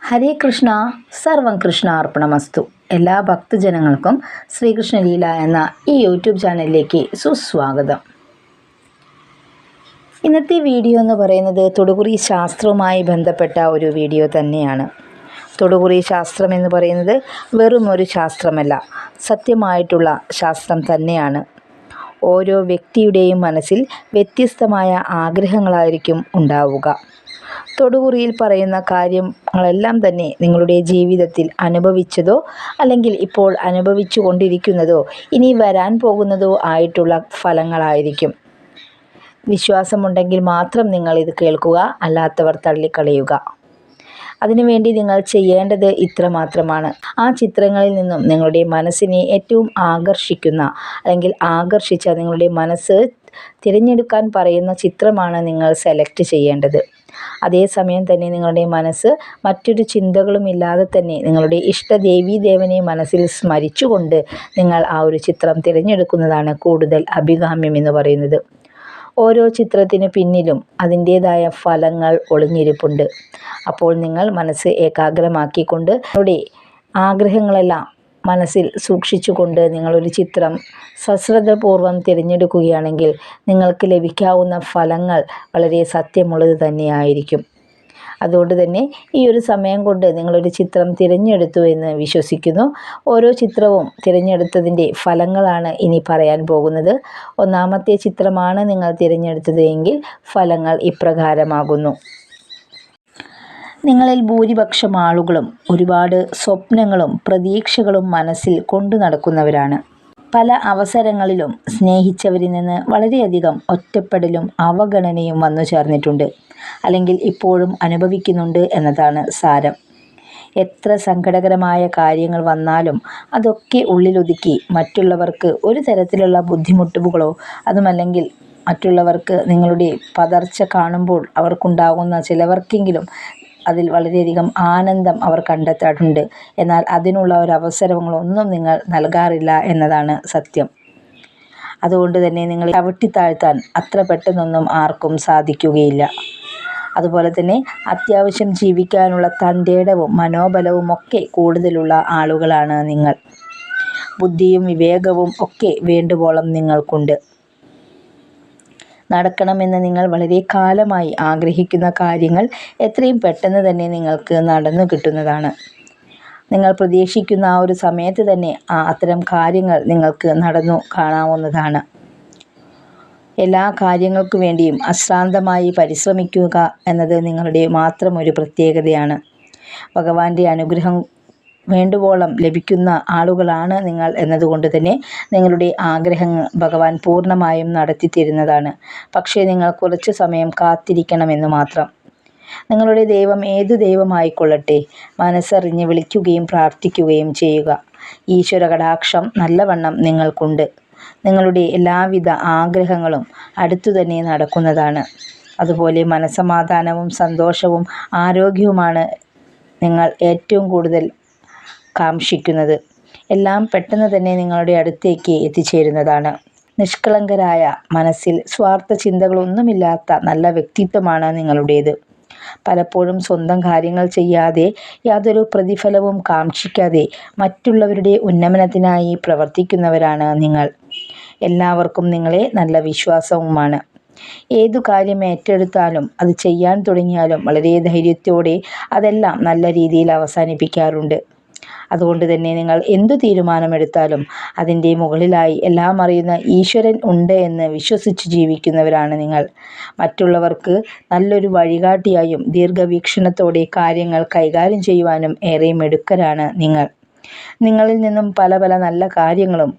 ഹരേ കൃഷ്ണ, സർവം കൃഷ്ണ അർപ്പണമസ്തു. എല്ലാ ഭക്തജനങ്ങൾക്കും ശ്രീകൃഷ്ണ ലീല എന്ന ഈ യൂട്യൂബ് ചാനലിലേക്ക് സുസ്വാഗതം. ഇന്നത്തെ വീഡിയോ എന്ന് പറയുന്നത് തൊടുകുറി ശാസ്ത്രവുമായി ബന്ധപ്പെട്ട ഒരു വീഡിയോ തന്നെയാണ്. തൊടുകുറി ശാസ്ത്രം എന്ന് പറയുന്നത് വെറും ഒരു ശാസ്ത്രമല്ല, സത്യമായിട്ടുള്ള ശാസ്ത്രം തന്നെയാണ്. ഓരോ വ്യക്തിയുടെയും മനസ്സിൽ വ്യത്യസ്തമായ ആഗ്രഹങ്ങളായിരിക്കും ഉണ്ടാവുക. തൊടുകുറിയിൽ പറയുന്ന കാര്യങ്ങളെല്ലാം തന്നെ നിങ്ങളുടെ ജീവിതത്തിൽ അനുഭവിച്ചതോ അല്ലെങ്കിൽ ഇപ്പോൾ അനുഭവിച്ചു കൊണ്ടിരിക്കുന്നതോ ഇനി വരാൻ പോകുന്നതോ ആയിട്ടുള്ള ഫലങ്ങളായിരിക്കും. വിശ്വാസമുണ്ടെങ്കിൽ മാത്രം നിങ്ങൾ ഇത് കേൾക്കുക, അല്ലാത്തവർ തള്ളിക്കളയുക. അതിനുവേണ്ടി നിങ്ങൾ ചെയ്യേണ്ടത് ഇത്ര മാത്രമാണ്. ആ ചിത്രങ്ങളിൽ നിന്നും നിങ്ങളുടെ മനസ്സിനെ ഏറ്റവും ആകർഷിക്കുന്ന അല്ലെങ്കിൽ ആകർഷിച്ച നിങ്ങളുടെ മനസ്സ് തിരഞ്ഞെടുക്കാൻ പറയുന്ന ചിത്രമാണ് നിങ്ങൾ സെലക്ട് ചെയ്യേണ്ടത്. അതേസമയം തന്നെ നിങ്ങളുടെ മനസ്സ് മറ്റൊരു ചിന്തകളുമില്ലാതെ തന്നെ നിങ്ങളുടെ ഇഷ്ടദേവീദേവനെ മനസ്സിൽ സ്മരിച്ചുകൊണ്ട് നിങ്ങൾ ആ ഒരു ചിത്രം തിരഞ്ഞെടുക്കുന്നതാണ് കൂടുതൽ അഭികാമ്യം എന്ന് പറയുന്നത്. ഓരോ ചിത്രത്തിന് പിന്നിലും അതിൻ്റേതായ ഫലങ്ങൾ ഒളിഞ്ഞിരിപ്പുണ്ട്. അപ്പോൾ നിങ്ങൾ മനസ്സ് ഏകാഗ്രമാക്കിക്കൊണ്ട് നിങ്ങളുടെ ആഗ്രഹങ്ങളെല്ലാം മനസ്സിൽ സൂക്ഷിച്ചുകൊണ്ട് നിങ്ങളൊരു ചിത്രം സശ്രദ്ധപൂർവ്വം തിരഞ്ഞെടുക്കുകയാണെങ്കിൽ നിങ്ങൾക്ക് ലഭിക്കാവുന്ന ഫലങ്ങൾ വളരെ സത്യമുള്ളത് തന്നെയായിരിക്കും. അതുകൊണ്ട് തന്നെ ഈ ഒരു സമയം കൊണ്ട് നിങ്ങളൊരു ചിത്രം തിരഞ്ഞെടുത്തു എന്ന് വിശ്വസിക്കുന്നു. ഓരോ ചിത്രവും തിരഞ്ഞെടുത്തതിൻ്റെ ഫലങ്ങളാണ് ഇനി പറയാൻ പോകുന്നത്. ഒന്നാമത്തെ ചിത്രമാണ് നിങ്ങൾ തിരഞ്ഞെടുത്തത് എങ്കിൽ ഫലങ്ങൾ ഇപ്രകാരമാകുന്നു. നിങ്ങളിൽ ഭൂരിപക്ഷം ആളുകളും ഒരുപാട് സ്വപ്നങ്ങളും പ്രതീക്ഷകളും മനസ്സിൽ കൊണ്ടു നടക്കുന്നവരാണ്. പല അവസരങ്ങളിലും സ്നേഹിച്ചവരിൽ നിന്ന് വളരെയധികം ഒറ്റപ്പെടലും അവഗണനയും വന്നു ചേർന്നിട്ടുണ്ട്, അല്ലെങ്കിൽ ഇപ്പോഴും അനുഭവിക്കുന്നുണ്ട് എന്നതാണ് സാരം. എത്ര സങ്കടകരമായ കാര്യങ്ങൾ വന്നാലും അതൊക്കെ ഉള്ളിലൊതുക്കി മറ്റുള്ളവർക്ക് ഒരു തരത്തിലുള്ള ബുദ്ധിമുട്ടുകളോ അതുമല്ലെങ്കിൽ മറ്റുള്ളവർക്ക് നിങ്ങളുടെ പതർച്ച കാണുമ്പോൾ അവർക്കുണ്ടാകുന്ന ചിലവർക്കെങ്കിലും അതിൽ വളരെയധികം ആനന്ദം അവർ കണ്ടെത്താറുണ്ട്. എന്നാൽ അതിനുള്ള ഒരു അവസരങ്ങളൊന്നും നിങ്ങൾ നൽകാറില്ല എന്നതാണ് സത്യം. അതുകൊണ്ട് തന്നെ നിങ്ങൾ ചവിട്ടിത്താഴ്ത്താൻ അത്ര പെട്ടെന്നൊന്നും ആർക്കും സാധിക്കുകയില്ല. അതുപോലെ തന്നെ അത്യാവശ്യം ജീവിക്കാനുള്ള തൻ്റേടവും മനോബലവും ഒക്കെ കൂടുതലുള്ള ആളുകളാണ് നിങ്ങൾ. ബുദ്ധിയും വിവേകവും ഒക്കെ വേണ്ടുവോളം നിങ്ങൾക്കുണ്ട്. നടക്കണമെന്ന് നിങ്ങൾ വളരെ കാലമായി ആഗ്രഹിക്കുന്ന കാര്യങ്ങൾ എത്രയും പെട്ടെന്ന് തന്നെ നിങ്ങൾക്ക് നടന്നു കിട്ടുന്നതാണ്. നിങ്ങൾ പ്രതീക്ഷിക്കുന്ന ആ ഒരു സമയത്ത് തന്നെ അത്തരം കാര്യങ്ങൾ നിങ്ങൾക്ക് നടന്നു കാണാവുന്നതാണ്. എല്ലാ കാര്യങ്ങൾക്കു വേണ്ടിയും അശ്രാന്തമായി പരിശ്രമിക്കുക എന്നത് നിങ്ങളുടെ മാത്രം ഒരു പ്രത്യേകതയാണ്. ഭഗവാന്റെ അനുഗ്രഹം വേണ്ടുവോളം ലഭിക്കുന്ന ആളുകളാണ് നിങ്ങൾ എന്നതുകൊണ്ട് തന്നെ നിങ്ങളുടെ ആഗ്രഹങ്ങൾ ഭഗവാൻ പൂർണ്ണമായും നടത്തി തരുന്നതാണ്. പക്ഷേ നിങ്ങൾ കുറച്ച് സമയം കാത്തിരിക്കണമെന്ന് മാത്രം. നിങ്ങളുടെ ദൈവം ഏതു ദൈവമായിക്കൊള്ളട്ടെ, മനസ്സറിഞ്ഞ് വിളിക്കുകയും പ്രാർത്ഥിക്കുകയും ചെയ്യുക. ഈശ്വര കടാക്ഷം നല്ലവണ്ണം നിങ്ങൾക്കുണ്ട്. നിങ്ങളുടെ എല്ലാവിധ ആഗ്രഹങ്ങളും അടുത്തു തന്നെ നടക്കുന്നതാണ്. അതുപോലെ മനസ്സമാധാനവും സന്തോഷവും ആരോഗ്യവുമാണ് നിങ്ങൾ ഏറ്റവും കൂടുതൽ കാംക്ഷിക്കുന്നത്. എല്ലാം പെട്ടെന്ന് തന്നെ നിങ്ങളുടെ അടുത്തേക്ക് എത്തിച്ചേരുന്നതാണ്. നിഷ്കളങ്കരായ മനസ്സിൽ സ്വാർത്ഥ ചിന്തകളൊന്നുമില്ലാത്ത നല്ല വ്യക്തിത്വമാണ് നിങ്ങളുടേത്. പലപ്പോഴും സ്വന്തം കാര്യങ്ങൾ ചെയ്യാതെ യാതൊരു പ്രതിഫലവും കാക്ഷിക്കാതെ മറ്റുള്ളവരുടെ ഉന്നമനത്തിനായി പ്രവർത്തിക്കുന്നവരാണ് നിങ്ങൾ. എല്ലാവർക്കും നിങ്ങളെ നല്ല വിശ്വാസവുമാണ്. ഏതു കാര്യം ഏറ്റെടുത്താലും അത് ചെയ്യാൻ തുടങ്ങിയാലും വളരെ ധൈര്യത്തോടെ അതെല്ലാം നല്ല രീതിയിൽ അവസാനിപ്പിക്കാറുണ്ട്. അതുകൊണ്ട് തന്നെ നിങ്ങൾ എന്തു തീരുമാനമെടുത്താലും അതിൻ്റെ മുകളിലായി എല്ലാം അറിയുന്ന ഈശ്വരൻ ഉണ്ട് എന്ന് വിശ്വസിച്ച് ജീവിക്കുന്നവരാണ് നിങ്ങൾ. മറ്റുള്ളവർക്ക് നല്ലൊരു വഴികാട്ടിയായും ദീർഘവീക്ഷണത്തോടെ കാര്യങ്ങൾ കൈകാര്യം ചെയ്യുവാനും ഏറെ മിടുക്കരാണ് നിങ്ങൾ. നിങ്ങളിൽ നിന്നും പല പല നല്ല കാര്യങ്ങളും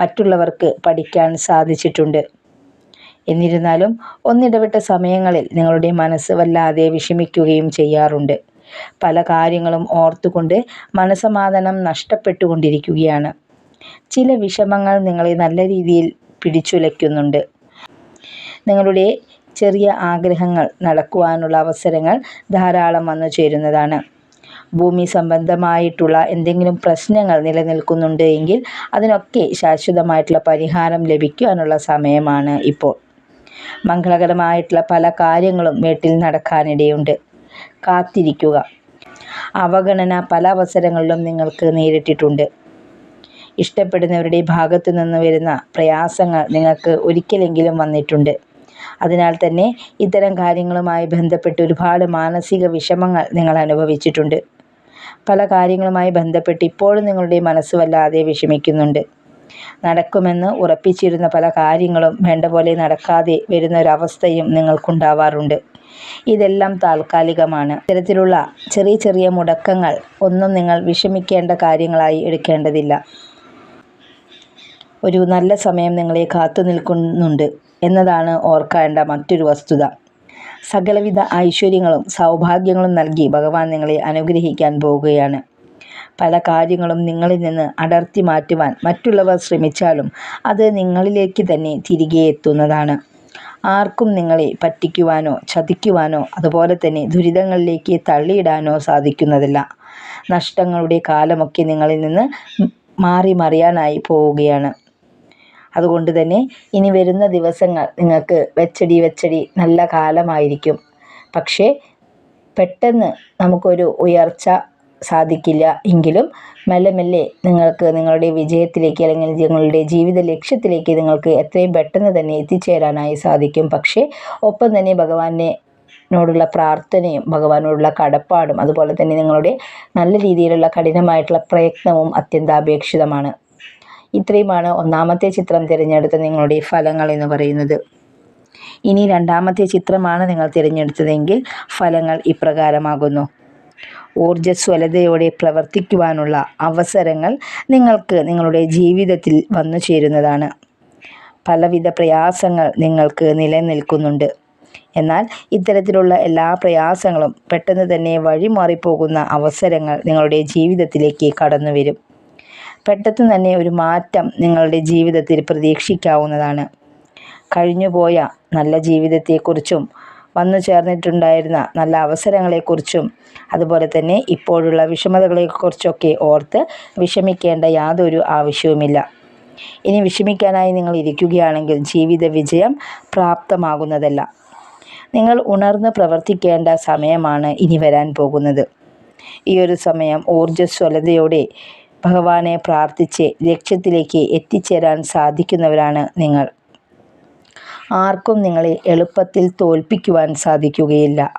മറ്റുള്ളവർക്ക് പഠിക്കാൻ സാധിച്ചിട്ടുണ്ട്. എന്നിരുന്നാലും ഒന്നിടവിട്ട സമയങ്ങളിൽ നിങ്ങളുടെ മനസ്സ് വല്ലാതെ വിഷമിക്കുകയും ചെയ്യാറുണ്ട്. പല കാര്യങ്ങളും ഓർത്തുകൊണ്ട് മനസ്സമാധാനം നഷ്ടപ്പെട്ടുകൊണ്ടിരിക്കുകയാണ്. ചില വിഷമങ്ങൾ നിങ്ങളെ നല്ല രീതിയിൽ പിടിച്ചുലയ്ക്കുന്നുണ്ട്. നിങ്ങളുടെ ചെറിയ ആഗ്രഹങ്ങൾ നടക്കുവാനുള്ള അവസരങ്ങൾ ധാരാളം വന്നു ചേരുന്നതാണ്. ഭൂമി സംബന്ധമായിട്ടുള്ള എന്തെങ്കിലും പ്രശ്നങ്ങൾ നിലനിൽക്കുന്നുണ്ട് എങ്കിൽ അതിനൊക്കെ ശാശ്വതമായിട്ടുള്ള പരിഹാരം ലഭിക്കുവാനുള്ള സമയമാണ് ഇപ്പോൾ. മംഗളകരമായിട്ടുള്ള പല കാര്യങ്ങളും വീട്ടിൽ നടക്കാനിടയുണ്ട്. കാത്തിരിക്കുക. അവഗണന പല അവസരങ്ങളിലും നിങ്ങൾക്ക് നേരിട്ടിട്ടുണ്ട്. ഇഷ്ടപ്പെടുന്നവരുടെ ഭാഗത്തു നിന്ന് വരുന്ന പ്രയാസങ്ങൾ നിങ്ങൾക്ക് ഒരിക്കലെങ്കിലും വന്നിട്ടുണ്ട്. അതിനാൽ തന്നെ ഇത്തരം കാര്യങ്ങളുമായി ബന്ധപ്പെട്ട് ഒരുപാട് മാനസിക വിഷമങ്ങൾ നിങ്ങൾ അനുഭവിച്ചിട്ടുണ്ട്. പല കാര്യങ്ങളുമായി ബന്ധപ്പെട്ട് ഇപ്പോഴും നിങ്ങളുടെ മനസ്സ് വല്ലാതെ വിഷമിക്കുന്നുണ്ട്. നടക്കുമെന്ന് ഉറപ്പിച്ചിരുന്ന പല കാര്യങ്ങളും വേണ്ട പോലെ നടക്കാതെ വരുന്ന ഒരവസ്ഥയും നിങ്ങൾക്കുണ്ടാവാറുണ്ട്. ഇതെല്ലാം താൽക്കാലികമാണ്. ഇത്തരത്തിലുള്ള ചെറിയ ചെറിയ മുടക്കങ്ങൾ ഒന്നും നിങ്ങൾ വിഷമിക്കേണ്ട കാര്യങ്ങളായി എടുക്കേണ്ടതില്ല. ഒരു നല്ല സമയം നിങ്ങളെ കാത്തു നിൽക്കുന്നുണ്ട് എന്നതാണ് ഓർക്കേണ്ട മറ്റൊരു വസ്തുത. സകലവിധ ഐശ്വര്യങ്ങളും സൗഭാഗ്യങ്ങളും നൽകി ഭഗവാൻ നിങ്ങളെ അനുഗ്രഹിക്കാൻ പോവുകയാണ്. പല കാര്യങ്ങളും നിങ്ങളിൽ നിന്ന് അടർത്തി മാറ്റുവാൻ മറ്റുള്ളവർ ശ്രമിച്ചാലും അത് നിങ്ങളിലേക്ക് തന്നെ തിരികെ എത്തുന്നതാണ്. ആർക്കും നിങ്ങളെ പറ്റിക്കുവാനോ ചതിക്കുവാനോ അതുപോലെ തന്നെ ദുരിതങ്ങളിലേക്ക് തള്ളിയിടാനോ സാധിക്കുന്നതല്ല. നഷ്ടങ്ങളുടെ കാലമൊക്കെ നിങ്ങളിൽ നിന്ന് മാറി മറിയാനായി പോവുകയാണ്. അതുകൊണ്ട് തന്നെ ഇനി വരുന്ന ദിവസങ്ങൾ നിങ്ങൾക്ക് വെച്ചടി നല്ല കാലമായിരിക്കും. പക്ഷേ പെട്ടെന്ന് നമുക്കൊരു ഉയർച്ച സാധിക്കില്ല. എങ്കിലും മെല്ലെ മെല്ലെ നിങ്ങൾക്ക് നിങ്ങളുടെ വിജയത്തിലേക്ക് അല്ലെങ്കിൽ നിങ്ങളുടെ ജീവിത ലക്ഷ്യത്തിലേക്ക് നിങ്ങൾക്ക് എത്രയും പെട്ടെന്ന് തന്നെ എത്തിച്ചേരാനായി സാധിക്കും. പക്ഷേ ഒപ്പം തന്നെ ഭഗവാനോടുള്ള പ്രാർത്ഥനയും ഭഗവാനോടുള്ള കടപ്പാടും അതുപോലെ തന്നെ നിങ്ങളുടെ നല്ല രീതിയിലുള്ള കഠിനമായിട്ടുള്ള പ്രയത്നവും അത്യന്താപേക്ഷിതമാണ്. ഇത്രയുമാണ് ഒന്നാമത്തെ ചിത്രം തിരഞ്ഞെടുത്ത നിങ്ങളുടെ ഫലങ്ങൾ എന്ന് പറയുന്നത്. ഇനി രണ്ടാമത്തെ ചിത്രമാണ് നിങ്ങൾ തിരഞ്ഞെടുത്തതെങ്കിൽ ഫലങ്ങൾ ഇപ്രകാരമാകുന്നു. ഊർജ്ജസ്വലതയോടെ പ്രവർത്തിക്കുവാനുള്ള അവസരങ്ങൾ നിങ്ങൾക്ക് നിങ്ങളുടെ ജീവിതത്തിൽ വന്നു ചേരുന്നതാണ്. പലവിധ പ്രയാസങ്ങൾ നിങ്ങൾക്ക് നിലനിൽക്കുന്നുണ്ട്. എന്നാൽ ഇത്തരത്തിലുള്ള എല്ലാ പ്രയാസങ്ങളും പെട്ടെന്ന് തന്നെ വഴിമാറിപ്പോകുന്ന അവസരങ്ങൾ നിങ്ങളുടെ ജീവിതത്തിലേക്ക് കടന്നു വരും. പെട്ടെന്ന് തന്നെ ഒരു മാറ്റം നിങ്ങളുടെ ജീവിതത്തിൽ പ്രതീക്ഷിക്കാവുന്നതാണ്. കഴിഞ്ഞുപോയ നല്ല ജീവിതത്തെക്കുറിച്ചും വന്നു ചേർന്നിട്ടുണ്ടായിരുന്ന നല്ല അവസരങ്ങളെക്കുറിച്ചും അതുപോലെ തന്നെ ഇപ്പോഴുള്ള വിഷമതകളെക്കുറിച്ചൊക്കെ ഓർത്ത് വിഷമിക്കേണ്ട യാതൊരു ആവശ്യവുമില്ല. ഇനി വിഷമിക്കാനായി നിങ്ങൾ ഇരിക്കുകയാണെങ്കിൽ ജീവിത വിജയം പ്രാപ്തമാകുന്നതല്ല. നിങ്ങൾ ഉണർന്ന് പ്രവർത്തിക്കേണ്ട സമയമാണ് ഇനി വരാൻ പോകുന്നത്. ഈ ഒരു സമയം ഊർജ്ജസ്വലതയോടെ ഭഗവാനെ പ്രാർത്ഥിച്ച് ലക്ഷ്യത്തിലേക്ക് എത്തിച്ചേരാൻ സാധിക്കുന്നവരാണ് നിങ്ങൾ. ആർക്കും നിങ്ങളെ എളുപ്പത്തിൽ തോൽപ്പിക്കുവാൻ സാധിക്കുകയില്ല.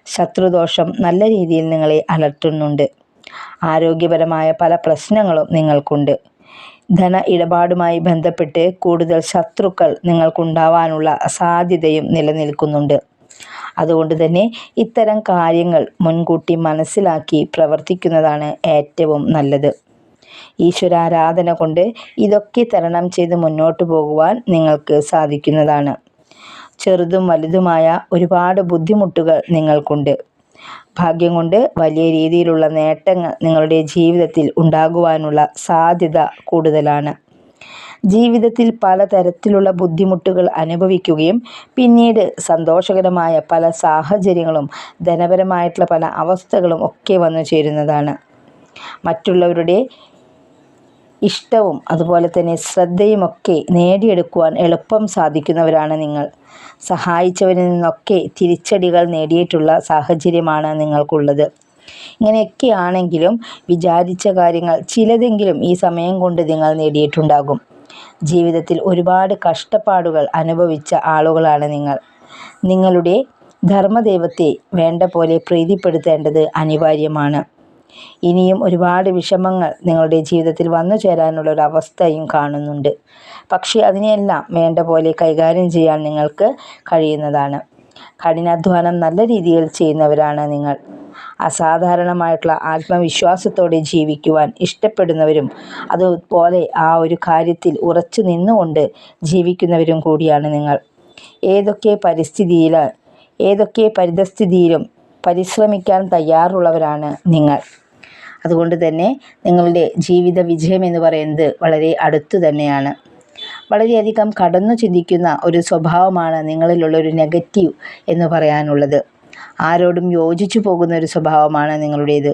ശത്രുദോഷം നല്ല രീതിയിൽ നിങ്ങളെ അലട്ടുന്നുണ്ട്. ആരോഗ്യപരമായ പല പ്രശ്നങ്ങളും നിങ്ങൾക്കുണ്ട്. ധന ഇടപാടുമായി ബന്ധപ്പെട്ട് കൂടുതൽ ശത്രുക്കൾ നിങ്ങൾക്കുണ്ടാവാനുള്ള സാധ്യതയും നിലനിൽക്കുന്നുണ്ട്. അതുകൊണ്ട് തന്നെ ഇത്തരം കാര്യങ്ങൾ മുൻകൂട്ടി മനസ്സിലാക്കി പ്രവർത്തിക്കുന്നതാണ് ഏറ്റവും നല്ലത്. ഈശ്വരാരാധന കൊണ്ട് ഇതൊക്കെ തരണം ചെയ്ത് മുന്നോട്ട് പോകുവാൻ നിങ്ങൾക്ക് സാധിക്കുന്നതാണ്. ചെറുതും വലുതുമായ ഒരുപാട് ബുദ്ധിമുട്ടുകൾ നിങ്ങൾക്കുണ്ട്. ഭാഗ്യം കൊണ്ട് വലിയ രീതിയിലുള്ള നേട്ടങ്ങൾ നിങ്ങളുടെ ജീവിതത്തിൽ ഉണ്ടാകുവാനുള്ള സാധ്യത കൂടുതലാണ്. ജീവിതത്തിൽ പലതരത്തിലുള്ള ബുദ്ധിമുട്ടുകൾ അനുഭവിക്കുകയും പിന്നീട് സന്തോഷകരമായ പല സാഹചര്യങ്ങളും ധനപരമായിട്ടുള്ള പല അവസ്ഥകളും ഒക്കെ വന്നു ചേരുന്നതാണ്. മറ്റുള്ളവരുടെ ഇഷ്ടവും അതുപോലെ തന്നെ ശ്രദ്ധയുമൊക്കെ നേടിയെടുക്കുവാൻ എളുപ്പം സാധിക്കുന്നവരാണ് നിങ്ങൾ. സഹായിച്ചവരിൽ നിന്നൊക്കെ തിരിച്ചടികൾ നേടിയിട്ടുള്ള സാഹചര്യമാണ് നിങ്ങൾക്കുള്ളത്. ഇങ്ങനെയൊക്കെ ആണെങ്കിലും വിചാരിച്ച കാര്യങ്ങൾ ചിലതെങ്കിലും ഈ സമയം കൊണ്ട് നിങ്ങൾ നേടിയിട്ടുണ്ടാകും. ജീവിതത്തിൽ ഒരുപാട് കഷ്ടപ്പാടുകൾ അനുഭവിച്ച ആളുകളാണ് നിങ്ങൾ. നിങ്ങളുടെ ധർമ്മദൈവത്തെ വേണ്ട പോലെ പ്രീതിപ്പെടുത്തേണ്ടത് അനിവാര്യമാണ്. ഇനിയും ഒരുപാട് വിഷമങ്ങൾ നിങ്ങളുടെ ജീവിതത്തിൽ വന്നു ചേരാനുള്ളൊരവസ്ഥയും കാണുന്നുണ്ട്. പക്ഷേ അതിനെയെല്ലാം വേണ്ട പോലെ കൈകാര്യം ചെയ്യാൻ നിങ്ങൾക്ക് കഴിയുന്നതാണ്. കഠിനാധ്വാനം നല്ല രീതിയിൽ ചെയ്യുന്നവരാണ് നിങ്ങൾ. അസാധാരണമായിട്ടുള്ള ആത്മവിശ്വാസത്തോടെ ജീവിക്കുവാൻ ഇഷ്ടപ്പെടുന്നവരും അതുപോലെ ആ ഒരു കാര്യത്തിൽ ഉറച്ചു നിന്നുകൊണ്ട് ജീവിക്കുന്നവരും കൂടിയാണ് നിങ്ങൾ. ഏതൊക്കെ പരിതസ്ഥിതിയിലും പരിശ്രമിക്കാൻ തയ്യാറുള്ളവരാണ് നിങ്ങൾ. അതുകൊണ്ട് തന്നെ നിങ്ങളുടെ ജീവിത വിജയം എന്ന് പറയുന്നത് വളരെ അടുത്തു തന്നെയാണ്. വളരെയധികം കടന്നു ചിന്തിക്കുന്ന ഒരു സ്വഭാവമാണ് നിങ്ങളിലുള്ളൊരു നെഗറ്റീവ് എന്ന് പറയാനുള്ളത്. ആരോടും യോജിച്ചു പോകുന്ന ഒരു സ്വഭാവമാണ് നിങ്ങളുടേത്.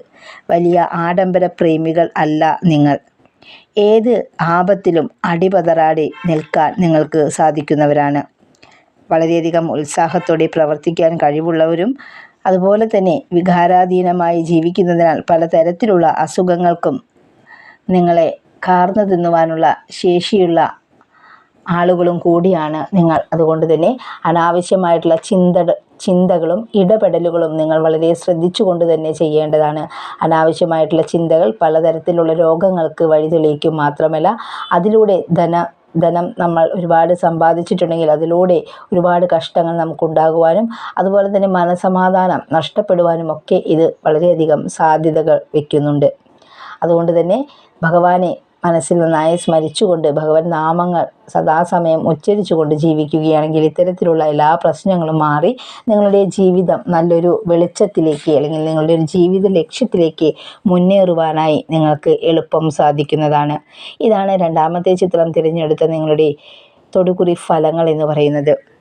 വലിയ ആഡംബര പ്രേമികൾ അല്ല നിങ്ങൾ. ഏത് ആപത്തിലും അടിപതറാതെ നിൽക്കാൻ നിങ്ങൾക്ക് സാധിക്കുന്നവരാണ്. വളരെയധികം ഉത്സാഹത്തോടെ പ്രവർത്തിക്കാൻ കഴിവുള്ളവരും അതുപോലെ തന്നെ വികാരാധീനമായി ജീവിക്കുന്നതിനാൽ പലതരത്തിലുള്ള അസുഖങ്ങൾക്കും നിങ്ങളെ കാർന്നു തിന്നുവാനുള്ള ശേഷിയുള്ള ആളുകളും കൂടിയാണ് നിങ്ങൾ. അതുകൊണ്ട് തന്നെ അനാവശ്യമായിട്ടുള്ള ചിന്തകളും ഇടപെടലുകളും നിങ്ങൾ വളരെ ശ്രദ്ധിച്ചുകൊണ്ട് തന്നെ ചെയ്യേണ്ടതാണ്. അനാവശ്യമായിട്ടുള്ള ചിന്തകൾ പലതരത്തിലുള്ള രോഗങ്ങൾക്ക് വഴിതെളിയിക്കും. മാത്രമല്ല അതിലൂടെ ധനം നമ്മൾ ഒരുപാട് സമ്പാദിച്ചിട്ടുണ്ടെങ്കിൽ അതിലൂടെ ഒരുപാട് കഷ്ടങ്ങൾ നമുക്കുണ്ടാകുവാനും അതുപോലെ തന്നെ മനസമാധാനം നഷ്ടപ്പെടുവാനും ഒക്കെ ഇത് വളരെയധികം സാധ്യതകൾ വയ്ക്കുന്നുണ്ട്. അതുകൊണ്ട് തന്നെ ഭഗവാനെ മനസ്സിൽ നന്നായി സ്മരിച്ചുകൊണ്ട് ഭഗവത് നാമങ്ങൾ സദാസമയം ഉച്ചരിച്ചുകൊണ്ട് ജീവിക്കുകയാണെങ്കിൽ ഇത്തരത്തിലുള്ള എല്ലാ പ്രശ്നങ്ങളും മാറി നിങ്ങളുടെ ജീവിതം നല്ലൊരു വെളിച്ചത്തിലേക്ക് അല്ലെങ്കിൽ നിങ്ങളുടെ ഒരു ജീവിത ലക്ഷ്യത്തിലേക്ക് മുന്നേറുവാനായി നിങ്ങൾക്ക് എളുപ്പം സാധിക്കുന്നതാണ്. ഇതാണ് രണ്ടാമത്തെ ചിത്രം തിരഞ്ഞെടുത്ത നിങ്ങളുടെ തൊടുകുറി ഫലങ്ങൾ എന്ന് പറയുന്നത്.